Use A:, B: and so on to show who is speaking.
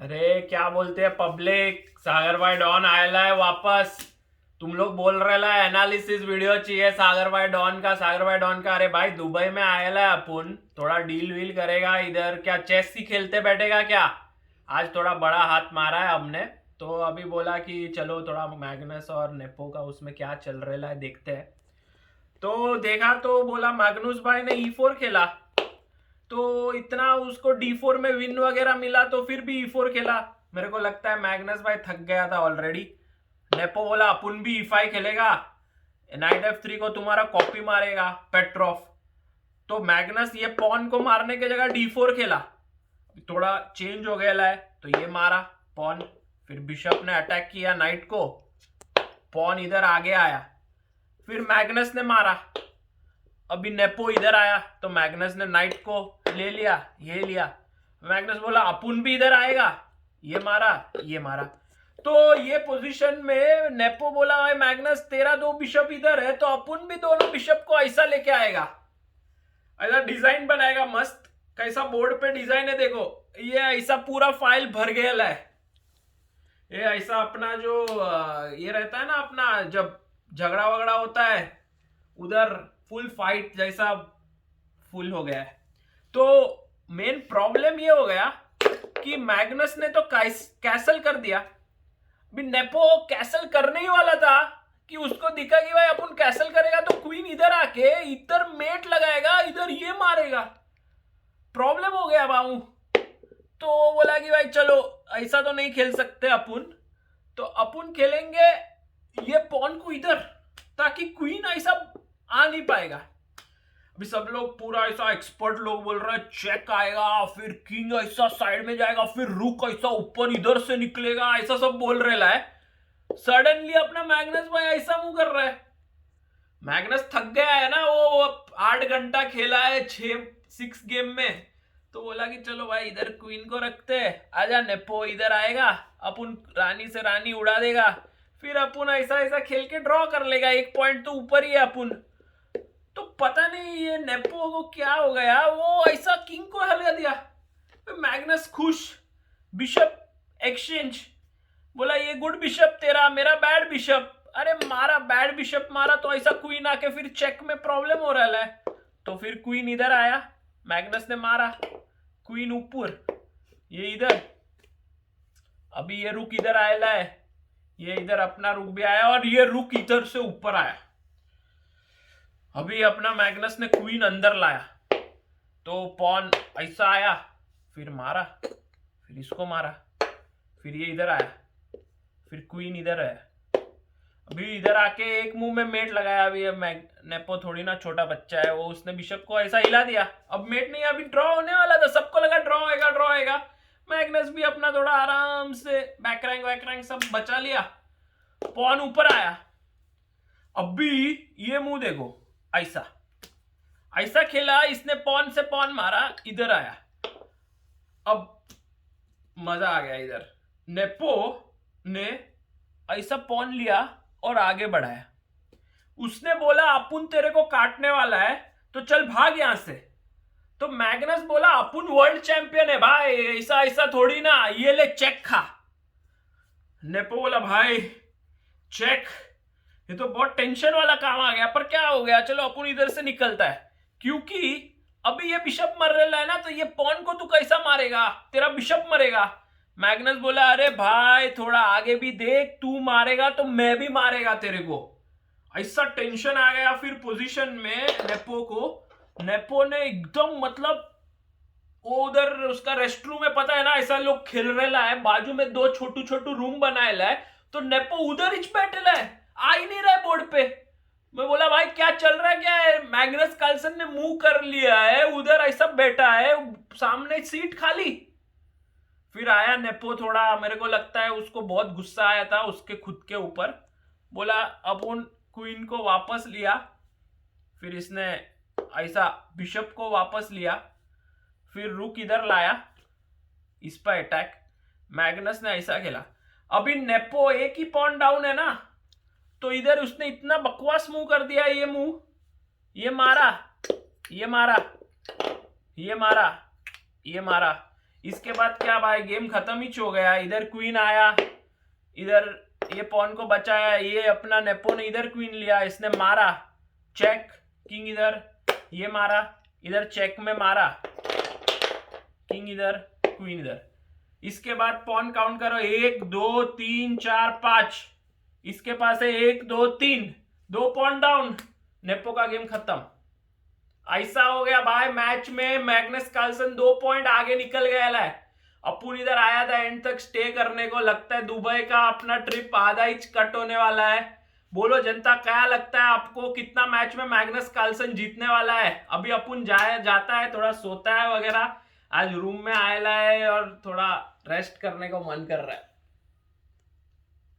A: अरे क्या बोलते हैं पब्लिक, सागर भाई डॉन आयला है वापस। तुम लोग बोल रहे ला एनालिसिस वीडियो चाहिए सागर भाई डॉन का, सागर भाई डॉन का। अरे भाई दुबई में आयला है अपन, थोड़ा डील वील करेगा इधर। क्या चेस ही खेलते बैठेगा क्या? आज थोड़ा बड़ा हाथ मारा है हमने, तो अभी बोला कि चलो थोड़ा मैग्नस और नेपो का उसमें क्या चल रहा है देखते हैं। तो देखा तो बोला मैग्नुस भाई ने E4 खेला, तो इतना उसको D4 में विन वगैरह मिला, तो फिर भी E4 खेला। मेरे को लगता है मैग्नस भाई थक गया था ऑलरेडी। नेपो बोला अपन भी E5 खेलेगा, नाइट F3 को तुम्हारा कॉपी मारेगा पेट्रोफ। तो मैग्नस ये पॉन को मारने की जगह D4 खेला, थोड़ा चेंज हो गया है। तो ये मारा पॉन, फिर बिशप ने अटैक किया नाइट को, पॉन इधर आगे आया, फिर मैग्नस ने मारा। अभी नेपो इधर आया तो मैग्नस ने नाइट को ले लिया, ये लिया। मैग्नस बोला अपुन भी इधर आएगा, ये मारा, ये मारा। तो ये पोजीशन में नेपो बोला भाई मैग्नस तेरा दो बिशप इधर है, तो अपुन भी दोनों बिशप को ऐसा लेके आएगा, ऐसा डिजाइन बनाएगा मस्त। कैसा बोर्ड पे डिजाइन है देखो, ये ऐसा पूरा फाइल भर गया है। ये ऐसा अपना जो ये रहता है ना, अपना जब झगड़ा वगड़ा होता है उधर फुल फाइट जैसा फुल हो गया है। तो मेन प्रॉब्लम ये हो गया कि मैग्नस ने तो कैसल कर दिया। भी नेपो कैसल करने ही वाला था कि उसको दिखा कि भाई अपन कैसल करेगा तो क्वीन इधर आके इधर मेट लगाएगा, इधर ये मारेगा, प्रॉब्लम हो गया बाबू। तो बोला कि भाई चलो ऐसा तो नहीं खेल सकते अपन, तो अपन खेलेंगे ये पॉन को इधर, ताकि क्वीन ऐसा आ नहीं पाएगा। अभी सब लोग पूरा ऐसा एक्सपर्ट लोग बोल रहे हैं चेक आएगा, फिर किंग ऐसा साइड में जाएगा, फिर रुक ऐसा ऊपर इधर से निकलेगा, ऐसा सब बोल रहे है। सडनली अपना मैग्नस भाई ऐसा मुंह कर रहा है। मैग्नस थक गया है ना, वो 8 घंटा खेला है 6 गेम में। तो बोला कि चलो भाई इधर क्वीन को रखते हैं, आजा नेपो इधर आएगा, अपन रानी से रानी उड़ा देगा, फिर अपन ऐसा ऐसा खेल के ड्रॉ कर लेगा, 1 पॉइंट तो ऊपर ही है अपन। तो पता नहीं ये नेपो को क्या हो गया, वो ऐसा किंग को हला दिया। मैग्नस खुश, बिशप एक्सचेंज, बोला ये गुड बिशप तेरा, मेरा बैड बिशप। अरे मारा, बैड बिशप मारा तो ऐसा क्वीन आके फिर चेक में प्रॉब्लम हो रहा है। तो फिर क्वीन इधर आया, मैग्नस ने मारा, क्वीन ऊपर, ये इधर। अभी ये रुक इधर आया है, ये इधर अपना रुक भी आया, और ये रुक इधर से ऊपर आया। अभी अपना मैग्नस ने क्वीन अंदर लाया, तो पॉन ऐसा आया, फिर मारा, फिर इसको मारा, फिर ये इधर आया, फिर क्वीन इधर है। अभी इधर आके एक मुंह में मेट लगाया। अभी नेपो थोड़ी ना छोटा बच्चा है, वो उसने बिशप को ऐसा हिला दिया। अब मेट नहीं, अभी ड्रॉ होने वाला था, सबको लगा ड्रॉ होएगा ड्रॉ होएगा। मैग्नस भी अपना थोड़ा आराम से बैकरैंक वैकरैंक सब बचा लिया, पॉन ऊपर आया। अभी ये मुंह देखो, ऐसा ऐसा खेला इसने, पॉन से पॉन मारा, इधर आया। अब मजा आ गया। इधर नेपो ने ऐसा पॉन लिया और आगे बढ़ाया। उसने बोला अपुन तेरे को काटने वाला है, तो चल भाग यहां से। तो मैग्नस बोला अपुन वर्ल्ड चैंपियन है भाई, ऐसा ऐसा थोड़ी ना, ये ले चेक खा। नेपो बोला भाई चेक, ये तो बहुत टेंशन वाला काम आ गया, पर क्या हो गया, चलो अपुन इधर से निकलता है। क्योंकि अभी ये बिशप मर रहा है ना, तो ये पॉन को तू कैसा मारेगा, तेरा बिशप मरेगा। मैग्नस बोला अरे भाई थोड़ा आगे भी देख, तू मारेगा तो मैं भी मारेगा तेरे को। ऐसा टेंशन आ गया फिर पोजीशन में नेपो को। नेपो ने एकदम मतलब, वो उधर उसका रेस्ट रूम में, पता है ना ऐसा लोग खेल रहे है, बाजू में 2 छोटू छोटू रूम बनाए है, तो नेपो उधर ही बैठे है, आ ही नहीं रहा बोर्ड पे। मैं बोला भाई क्या चल रहा है, क्या है? मैग्नस कार्लसन ने मूव कर लिया है, उधर ऐसा बैठा है, सामने सीट खाली। फिर आया नेपो, थोड़ा मेरे को लगता है उसको बहुत गुस्सा आया था उसके खुद के ऊपर। बोला अब उन क्वीन को वापस लिया, फिर इसने ऐसा बिशप को वापस लिया, फिर रुक इधर लाया, इस पर अटैक। मैग्नस ने ऐसा खेला। अभी नेपो एक ही पॉइंट डाउन है ना, तो इधर उसने इतना बकवास मूव कर दिया, ये मूव, ये मारा, ये मारा, ये मारा, ये मारा, इसके बाद क्या भाई, गेम खत्म ही हो गया। इधर क्वीन आया, इधर ये पॉन को बचाया, ये अपना नेपो ने इधर क्वीन लिया, इसने मारा चेक, किंग इधर, ये मारा, इधर चेक में मारा, किंग इधर, क्वीन इधर। इसके बाद पॉन काउंट करो, 1 2 3 4 5, इसके पास है 1 2 3, 2 पॉन डाउन, नेपो का गेम खत्म। ऐसा हो गया भाई, मैच में मैग्नस कार्लसन 2 पॉइंट आगे निकल गया है। अपुन इधर आया था एंड तक स्टे करने को, लगता है दुबई का अपना ट्रिप आधा ही कट होने वाला है। बोलो जनता, क्या लगता है आपको, कितना मैच में मैग्नस कार्लसन जीतने वाला है? अभी अपुन जाता है, थोड़ा सोता है वगैरह, आज रूम में आया है और थोड़ा रेस्ट करने को मन कर रहा है।